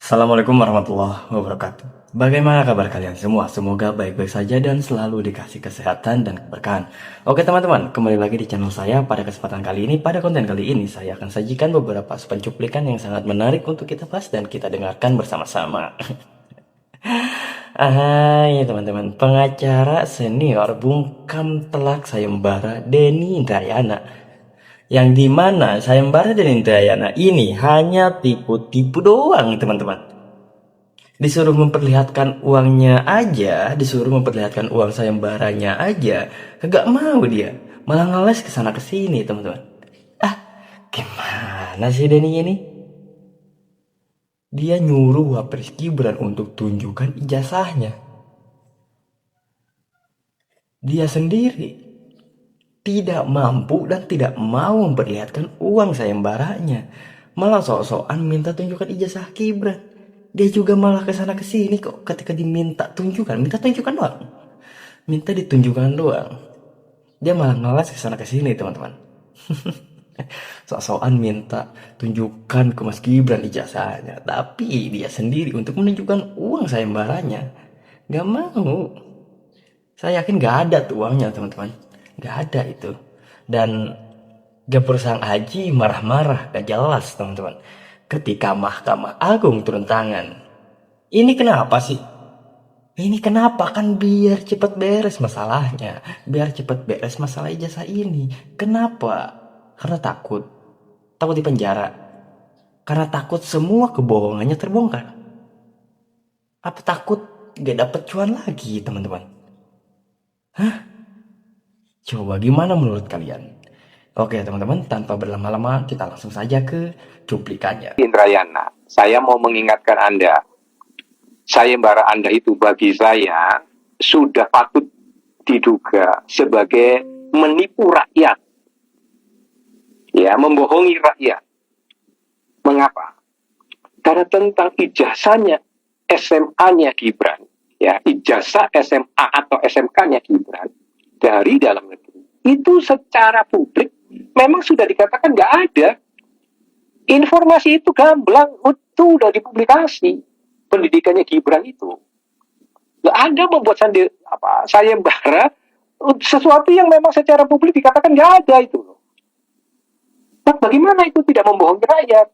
Assalamualaikum warahmatullahi wabarakatuh. Bagaimana kabar kalian semua? Semoga baik-baik saja dan selalu dikasih kesehatan dan keberkahan. Oke teman-teman, kembali lagi di channel saya. Pada kesempatan kali ini, pada konten kali ini, saya akan sajikan beberapa pencuplikan yang sangat menarik untuk kita bahas dan kita dengarkan bersama-sama. Hai teman-teman, pengacara senior bungkam telak sayembara Denny Indrayana, yang dimana sayembara Denny Indrayana ini hanya tipu-tipu doang teman-teman. Disuruh memperlihatkan uangnya aja, disuruh memperlihatkan uang sayembaranya aja, kagak mau dia, malah ngeles kesana kesini teman-teman. Ah, gimana sih Denny ini? Dia nyuruh Wapres Gibran untuk tunjukkan ijazahnya. Dia sendiri tidak mampu dan tidak mau memperlihatkan uang sayembaranya. Malah sok-sokan minta tunjukkan ijazah Gibran. Dia juga malah kesana kesini kok ketika diminta tunjukkan, minta tunjukkan doang. Minta ditunjukkan doang. Dia malah ngeles kesana kesini teman-teman. Sok-sokan minta tunjukkan ke Mas Gibran ijazahnya. Tapi dia sendiri untuk menunjukkan uang sayembaranya. Gak mau. Saya yakin gak ada tuh uangnya teman-teman. Gak ada itu. Dan Gapur Sang Haji marah-marah gak jelas teman-teman. Ketika Mahkamah Agung turun tangan. Ini kenapa sih? Ini kenapa? Kan biar cepat beres masalahnya. Biar cepat beres masalah ijazah ini. Kenapa? Karena takut. Takut di penjara. Karena takut semua kebohongannya terbongkar. Apa takut gak dapet cuan lagi teman-teman? Coba gimana menurut kalian? Oke teman-teman, tanpa berlama-lama kita langsung saja ke cuplikannya. Indrayana, saya mau mengingatkan Anda, sayembara Anda itu bagi saya sudah patut diduga sebagai menipu rakyat, ya, membohongi rakyat. Mengapa? Karena tentang ijazahnya SMA-nya Gibran, ya, ijazah SMA atau SMK-nya Gibran dari dalam negeri, itu secara publik memang sudah dikatakan nggak ada. Informasi itu gamblang, itu udah dipublikasi. Pendidikannya Gibran itu nggak ada membuat sayembara sesuatu yang memang secara publik dikatakan nggak ada itu loh. Nah, bagaimana itu tidak membohongi rakyat?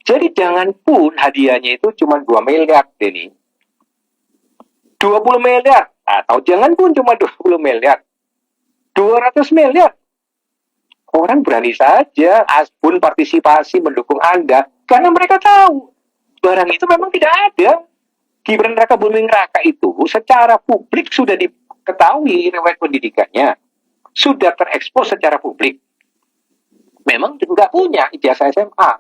Jadi jangan pun hadiahnya itu cuma 2 miliar ini. 20 miliar atau jangan pun cuma 20 miliar. 200 miliar. Orang berani saja asbun partisipasi mendukung Anda karena mereka tahu barang itu memang tidak ada. Gibran Raka Buming Raka itu secara publik sudah diketahui riwayat pendidikannya, sudah terekspos secara publik. Memang nggak punya ijazah SMA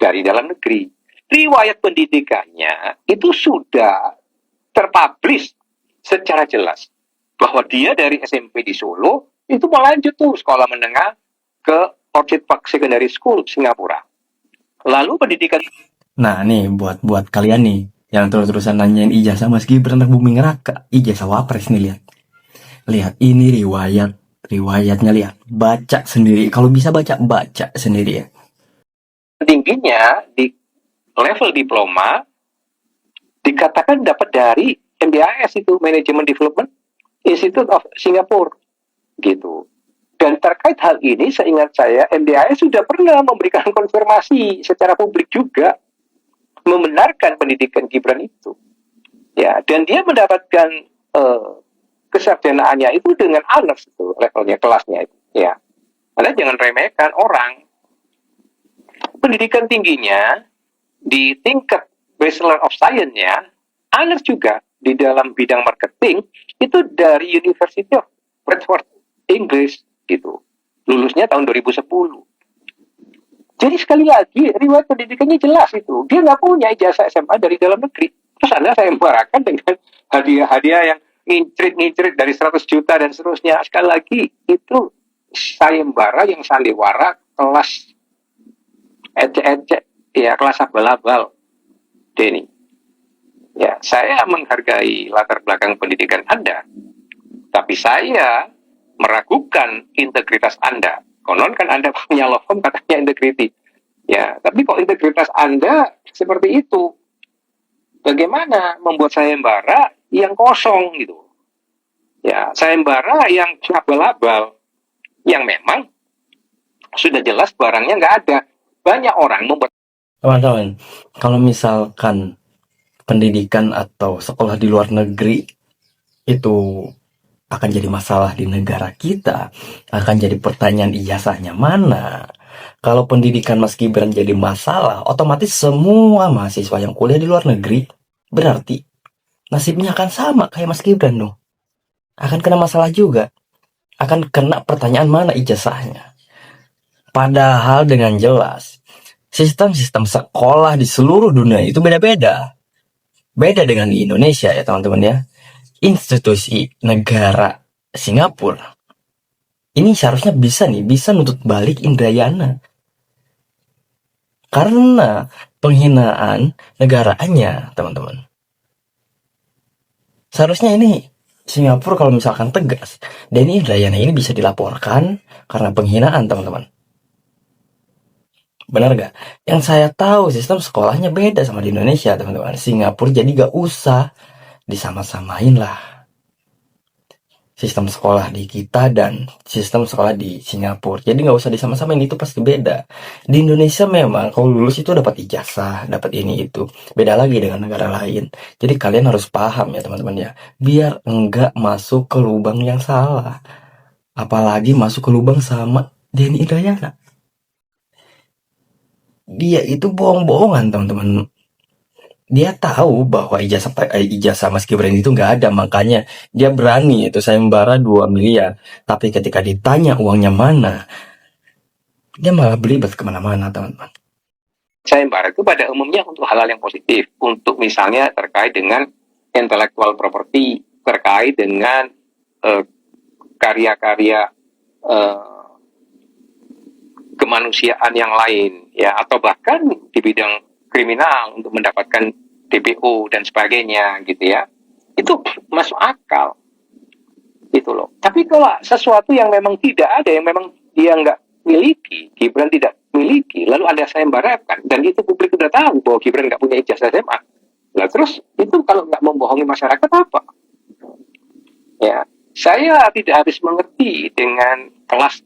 dari dalam negeri. Riwayat pendidikannya itu sudah terpublish secara jelas bahwa dia dari SMP di Solo itu melanjut tuh sekolah menengah ke Orchid Park Secondary School Singapura. Lalu pendidikan. Nah nih buat kalian nih yang terus-terusan nanyain ijazah Mas Gibran Raka Buming Raka, ijazah Wapres nih, lihat ini riwayatnya, lihat, baca sendiri, kalau bisa baca sendiri ya. Tingginya di level diploma dikatakan dapat dari MDIS itu, Management Development Institute of Singapore gitu. Dan terkait hal ini, seingat saya, MDIS sudah pernah memberikan konfirmasi secara publik juga membenarkan pendidikan Gibran itu. Ya, dan dia mendapatkan kesarjanaannya itu dengan honors itu, levelnya, kelasnya itu. Ya, Anda jangan remehkan orang. Pendidikan tingginya di tingkat Bachelor of Science-nya, honors juga di dalam bidang marketing itu dari University of Bradford, Inggris. Gitu. Lulusnya tahun 2010. Jadi sekali lagi riwayat pendidikannya jelas itu. Dia nggak punya ijazah SMA dari dalam negeri. Terus Anda sayembarakan dengan hadiah-hadiah yang ngincrit dari 100 juta dan seterusnya. Sekali lagi itu sayembara yang sandiwara kelas ecek-ecek, ya, kelas abal-abal. Denny. Ya, saya menghargai latar belakang pendidikan Anda. Tapi saya meragukan integritas Anda. Konon kan Anda punya law firm katanya integriti. Ya, tapi kok integritas Anda seperti itu? bagaimana membuat sayembara yang kosong gitu. Ya, sayembara yang abal-abal, yang memang sudah jelas barangnya nggak ada. Banyak orang membuat. Teman-teman, kalau misalkan pendidikan atau sekolah di luar negeri itu akan jadi masalah di negara kita, akan jadi pertanyaan ijazahnya mana. Kalau pendidikan Mas Gibran jadi masalah, otomatis semua mahasiswa yang kuliah di luar negeri berarti nasibnya akan sama kayak Mas Gibran dong. Akan kena masalah juga. Akan kena pertanyaan mana ijazahnya. Padahal dengan jelas, sistem-sistem sekolah di seluruh dunia itu beda-beda. Beda dengan di Indonesia ya teman-teman ya. Institusi negara Singapura ini seharusnya bisa nuntut balik Indrayana. Karena penghinaan negaraannya teman-teman. Seharusnya ini Singapura kalau misalkan tegas, Denny Indrayana ini bisa dilaporkan karena penghinaan teman-teman. Benar gak? Yang saya tahu sistem sekolahnya beda sama di Indonesia teman-teman. Singapura jadi gak usah disama-samain lah sistem sekolah di kita dan sistem sekolah di Singapura. Jadi gak usah disama-samain, itu pasti beda. Di Indonesia memang kalau lulus itu dapat ijazah, dapat ini itu. Beda lagi dengan negara lain. Jadi kalian harus paham ya teman-teman ya. Biar enggak masuk ke lubang yang salah. Apalagi masuk ke lubang sama Denny Indrayana. Dia itu bohong-bohongan teman-teman. Dia tahu bahwa ijazah Mas Gibran itu nggak ada, makanya dia berani itu sayembara 2 miliar. Tapi ketika ditanya uangnya mana, dia malah belibet kemana-mana teman-teman. Sayembara itu pada umumnya untuk hal-hal yang positif, untuk misalnya terkait dengan intellectual property, terkait dengan karya-karya kemanusiaan yang lain, ya, atau bahkan di bidang kriminal untuk mendapatkan DPO dan sebagainya, gitu ya, itu masuk akal, gitu loh. Tapi kalau sesuatu yang memang tidak ada, yang memang dia nggak miliki, Gibran tidak miliki, lalu ada sayembarakan, dan itu publik udah tahu bahwa Gibran nggak punya ijazah SMA, lah terus itu kalau nggak membohongi masyarakat apa? Ya, saya tidak habis mengerti dengan kelas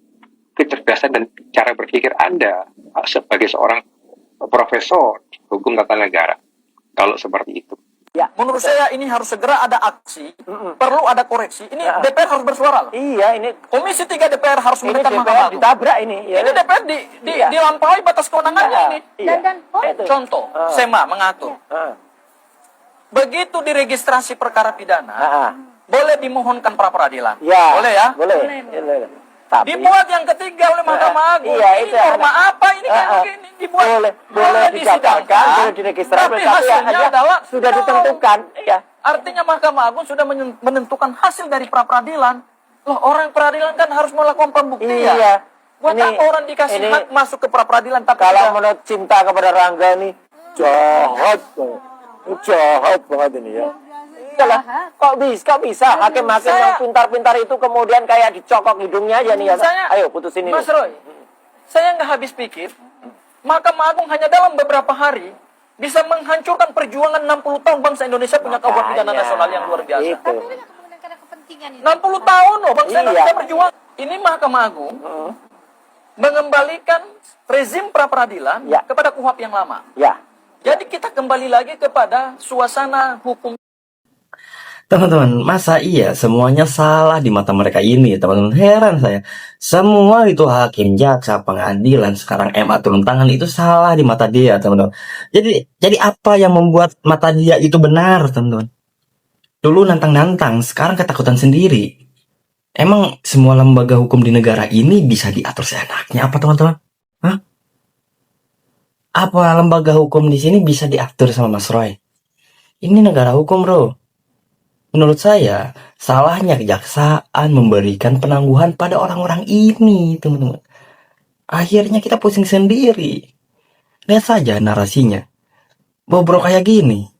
kecerdasan dan cara berpikir Anda sebagai seorang profesor hukum tata negara kalau seperti itu. Ya, menurut saya ini harus segera ada aksi, perlu ada koreksi. Ini DPR harus bersuara loh. Iya, ini Komisi 3 DPR harus ini menekan Mahkamah DPR Agung. ditabrak ini. Ya. Ini DPR dilampaui batas kewenangannya ini. Iya. Itu. Contoh, SEMA mengatur. Begitu diregistrasi perkara pidana, boleh dimohonkan pra peradilan. Ya. Boleh ya? Boleh. Tapi Dibuat yang ketiga oleh Mahkamah Agung. Iya, ini itu norma ada. apa ini kayak begini? Dibuat boleh disidangkan, boleh diregistrasi, tapi tapi hasilnya aja adalah sudah no. ditentukan. Iya. Artinya Mahkamah Agung sudah menentukan hasil dari pra peradilan. Loh, orang peradilan kan harus melakukan pembuktian. Iya. Buat apa orang dikasih ini- hak masuk ke pra peradilan tapi Kalau tidak- menurut cinta kepada Rangga ini jahat banget. Ini jahat banget ini ya. Iyalah, kok bisa hakim-hakim yang pintar-pintar itu kemudian kayak dicokok hidungnya aja nih ya. Ayo putusin ini. Mas Roy, saya nggak habis pikir Mahkamah Agung hanya dalam beberapa hari bisa menghancurkan perjuangan 60 tahun bangsa Indonesia punya kuhap pidana nasional yang luar biasa. Itu. Tapi ini kemudian karena kepentingan ini. 60 tahun loh bangsa Iya. Indonesia berjuang. Ini Mahkamah Agung mengembalikan rezim pra peradilan Ya. kepada kuhap yang lama. Ya. Jadi kita kembali lagi kepada suasana hukum. Teman-teman, masa iya semuanya salah di mata mereka ini? Teman-teman, heran saya. Semua itu hakim, jaksa, pengadilan, sekarang MA turun tangan itu salah di mata dia, teman-teman. Jadi apa yang membuat mata dia itu benar, teman-teman? Dulu nantang-nantang, sekarang ketakutan sendiri. Emang semua lembaga hukum di negara ini bisa diatur seenaknya apa, teman-teman? Hah? Apa lembaga hukum di sini bisa diatur sama Mas Roy? Ini negara hukum, bro. Menurut saya, salahnya kejaksaan memberikan penangguhan pada orang-orang ini, teman-teman. Akhirnya kita pusing sendiri. Lihat saja narasinya. Bobrok kayak gini.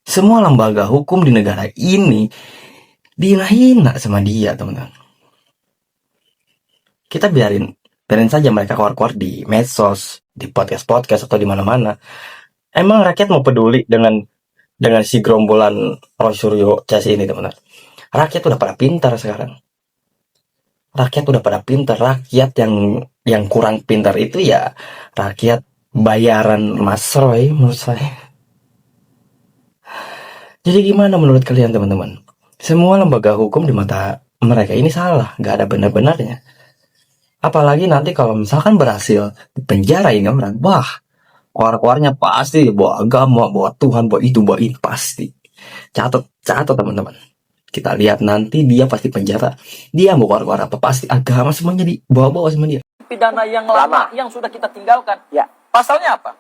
Semua lembaga hukum di negara ini dihina sama dia, teman-teman. Kita biarin saja mereka keluar-keluar di medsos, di podcast-podcast atau di mana-mana. Emang rakyat mau peduli dengan dengan si gerombolan Roy Suryo CS ini teman-teman. Rakyat udah pada pintar sekarang. Rakyat udah pada pintar. Rakyat yang kurang pintar itu ya rakyat bayaran Mas Roy menurut saya. Jadi gimana menurut kalian teman-teman? Semua lembaga hukum di mata mereka ini salah, nggak ada benar-benarnya. Apalagi nanti kalau misalkan berhasil dipenjarain orang, wah, keluar-keluarnya pasti bawa agama, bawa Tuhan, bawa itu, bawa ini, pasti. Catat teman-teman. Kita lihat nanti dia pasti penjara. Dia mau keluar-keluar apa, pasti agama semuanya dibawa-bawa sama dia. Pidana yang lama yang sudah kita tinggalkan. Ya. Pasalnya apa?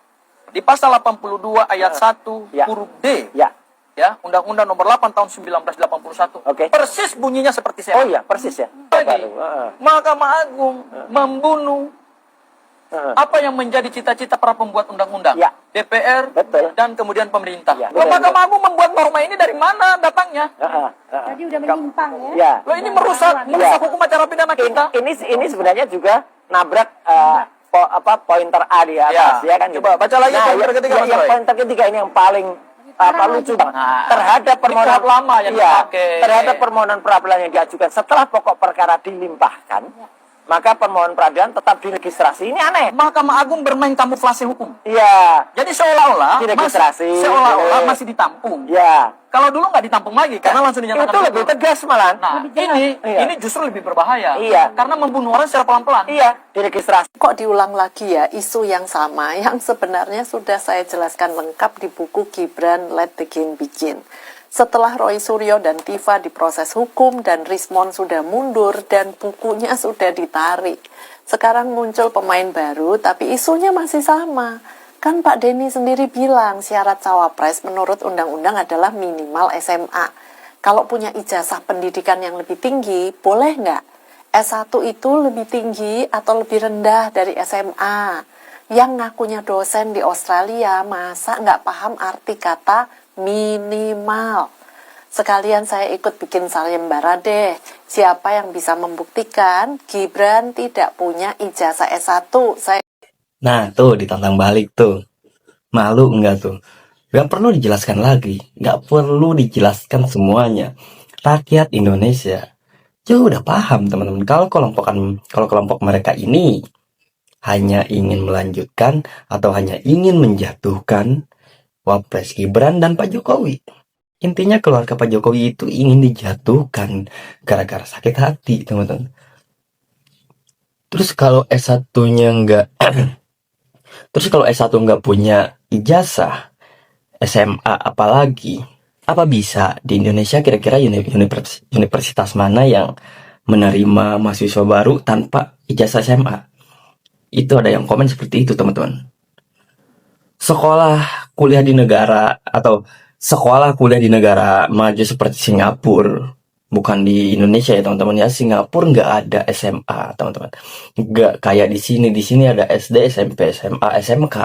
Di pasal 82 ayat 1 Ya. huruf D. Ya. Ya, Undang-Undang Nomor 8 tahun 1981. Oke. Persis bunyinya seperti Oh saya. iya, persis ya. Lagi, Baru. Heeh. Mahkamah Agung membunuh Heeh. apa yang menjadi cita-cita para pembuat undang-undang, Ya. DPR, Betul. dan kemudian pemerintah. Ya, Loh, betul. Mahkamah Agung membuat norma ini dari mana datangnya? Heeh. Heeh. Tadi udah menyimpang ya. Ya. Loh, ini merusak hukum acara pidana kita. Ini sebenarnya juga pointer A di atas ya kan gitu. Coba baca lagi pointer ketiga, Mas yang Roy. pointer ketiga ini yang paling lucu banget. Nah, terhadap permohonan ini lama yang dipakai. terhadap permohonan peradilan yang diajukan setelah pokok perkara dilimpahkan, maka permohonan peradilan tetap diregistrasi. Ini aneh. Mahkamah Agung bermain kamuflase hukum. Iya. Jadi seolah-olah Diregistrasi. masih ditampung. Ya. Kalau dulu nggak ditampung lagi karena langsung dinyatakan Itu lebih tegas malah. Nah, Iya. ini justru lebih berbahaya. Iya. Karena membunuh orang secara pelan-pelan. Iya, diregistrasi. Kok diulang lagi ya isu yang sama yang sebenarnya sudah saya jelaskan lengkap di buku Gibran Let the Game Begin. Setelah Roy Suryo dan Tifa diproses hukum dan Rismon sudah mundur dan bukunya sudah ditarik. Sekarang muncul pemain baru tapi isunya masih sama. Kan Pak Denny sendiri bilang syarat cawapres menurut undang-undang adalah minimal SMA. Kalau punya ijazah pendidikan yang lebih tinggi, boleh nggak? S1 itu lebih tinggi atau lebih rendah dari SMA? Yang ngakunya dosen di Australia, masa nggak paham arti kata minimal? Sekalian saya ikut bikin sayembara deh. Siapa yang bisa membuktikan Gibran tidak punya ijazah S1? Saya Nah tuh ditantang balik tuh. Malu enggak tuh? Gak perlu dijelaskan lagi. Gak perlu dijelaskan semuanya. Rakyat Indonesia juga udah paham teman-teman. Kalau kelompok mereka ini hanya ingin melanjutkan atau hanya ingin menjatuhkan Wapres Gibran dan Pak Jokowi. Intinya keluarga Pak Jokowi itu ingin dijatuhkan gara-gara sakit hati teman-teman. Terus kalau S1-nya enggak Terus kalau S1 nggak punya ijazah, SMA apalagi? Apa bisa di Indonesia kira-kira universitas mana yang menerima mahasiswa baru tanpa ijazah SMA? Itu ada yang komen seperti itu teman-teman. Sekolah kuliah di negara maju seperti Singapura, bukan di Indonesia ya teman-teman ya. Singapura nggak ada SMA teman-teman, nggak kayak di sini ada SD, SMP, SMA, SMK.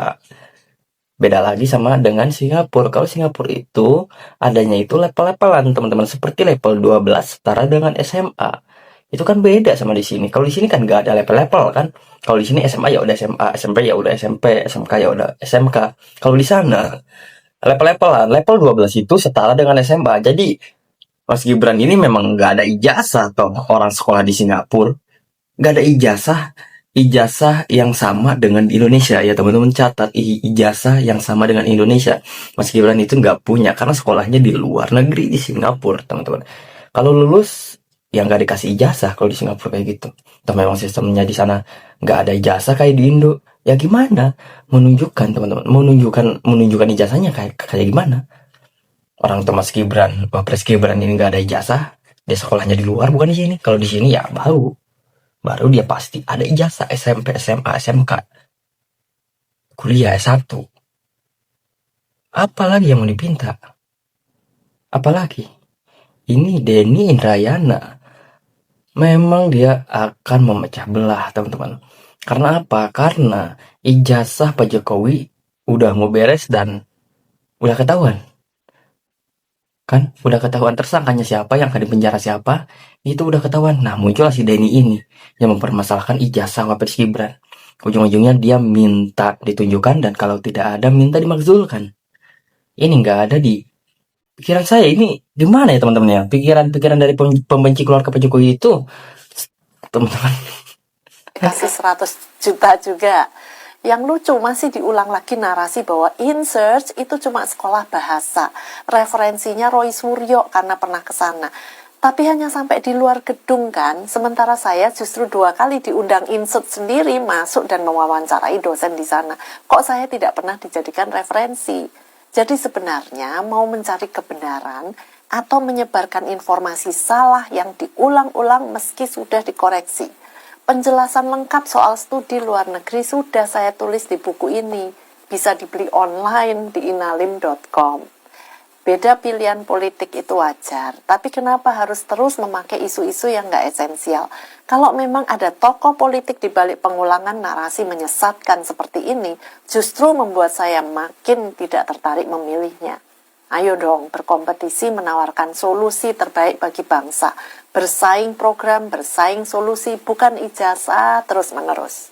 Beda lagi sama dengan Singapura. Kalau Singapura itu adanya itu level-levelan teman-teman, seperti level 12 setara dengan SMA. Itu kan beda sama di sini. Kalau di sini kan nggak ada level-level kan. Kalau di sini SMA ya udah SMA, SMP ya udah SMP, SMK ya udah SMK. Kalau di sana level-levelan, level 12 itu setara dengan SMA. Jadi Mas Gibran ini memang nggak ada ijazah toh, orang sekolah di Singapura nggak ada ijazah yang sama dengan Indonesia ya teman-teman. Catat, ijazah yang sama dengan Indonesia Mas Gibran itu nggak punya karena sekolahnya di luar negeri di Singapura teman-teman. Kalau lulus ya nggak dikasih ijazah kalau di Singapura kayak gitu. Atau memang sistemnya di sana nggak ada ijazah kayak di Indo. Ya gimana menunjukkan teman-teman, menunjukkan ijazahnya kayak gimana? Orang Mas Gibran, Wapres Gibran ini nggak ada ijazah, dia sekolahnya di luar bukan di sini. Kalau di sini ya baru dia pasti ada ijazah SMP, SMA, SMK, kuliah S1. Apalagi yang mau dipinta? Apalagi? Ini Denny Indrayana. Memang dia akan memecah belah teman-teman. Karena apa? Karena ijazah Pak Jokowi udah mau beres dan udah ketahuan. Kan udah ketahuan tersangkanya siapa, yang akan dipenjara siapa, itu udah ketahuan. Nah muncullah si Denny ini yang mempermasalahkan ijazah Wapres Gibran. Ujung-ujungnya dia minta ditunjukkan dan kalau tidak ada minta dimakzulkan. Ini nggak ada di pikiran saya ini di mana ya teman-teman ya? Pikiran-pikiran dari pembenci keluarga Pak Jokowi itu, teman-teman. Kasih 100 juta juga. Yang lucu masih diulang lagi narasi bahwa InSearch itu cuma sekolah bahasa. Referensinya Roy Suryo karena pernah ke sana. Tapi hanya sampai di luar gedung kan. Sementara saya justru 2 kali diundang InSearch sendiri masuk dan mewawancarai dosen di sana. Kok saya tidak pernah dijadikan referensi? Jadi sebenarnya mau mencari kebenaran atau menyebarkan informasi salah yang diulang-ulang meski sudah dikoreksi. Penjelasan lengkap soal studi luar negeri sudah saya tulis di buku ini. Bisa dibeli online di inalim.com. Beda pilihan politik itu wajar, tapi kenapa harus terus memakai isu-isu yang nggak esensial? Kalau memang ada tokoh politik di balik pengulangan narasi menyesatkan seperti ini, justru membuat saya makin tidak tertarik memilihnya. Ayo dong, berkompetisi menawarkan solusi terbaik bagi bangsa. Bersaing program, bersaing solusi, bukan ijazah terus-menerus.